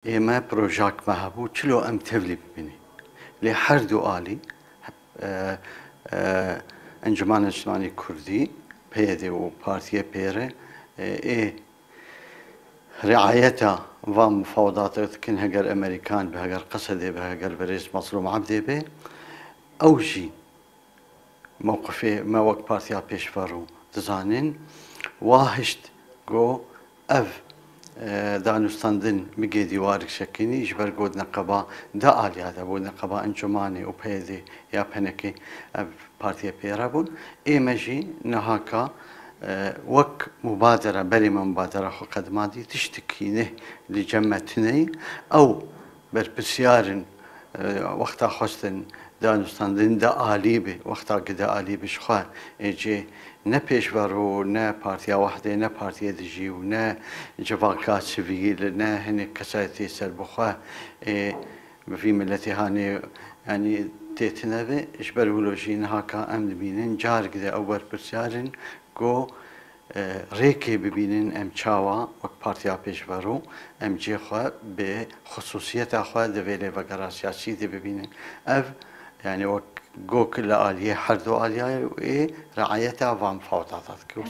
ئێمە پرۆژاکمە هەبوو چلۆ ئەم تەولی ببینی لێ هەردوو ئالی ئەنجومانە نیشتیمانی کوردی پێدێ و پارتیە پێرە رعایەتە و مفاوضاتەکن هەگەر ئەمریکان بە هەگەر قەسەدێ بە هەگەر بەرێز مەزلوم عەبدێ بێ ئەوژی مووقفێ مە وەک پارتیا پێشڤەڕ و دەزانن وا هشت گۆ ئەڤ دانوستاندن بگێ دیوارێک شەکینی ji ber got neqeba da aliya de bû neqeba encûmanê û peyzê ya penekê ev partiye pêre bûn ême jî nihaka wek mubadere berê me mubadera xwe qedima dî tiştekî neh li cem me tuneyî ew berpirsyarên wexta xwestin danûstandin da alî bê wexta ku da alî bê ji xwe ê cê ne pêşver û ne partiya wehdê ne partiyê dijî û ne civaka sivîl ne hinek kesayetê serbixwe ê bi vî milletê hanê yanî têtine vê ji ber wilo jî nihaka em dibînin carek de ew berpirsyarên got rêkê bibînin em çawa wek partiya pêşver û em cê xwe bi xusûsiyeta xwe divê lêvegera siyasî de bibînin ev yani wek got li aliyê her du aliyayê ê riayeta van mufawedata dike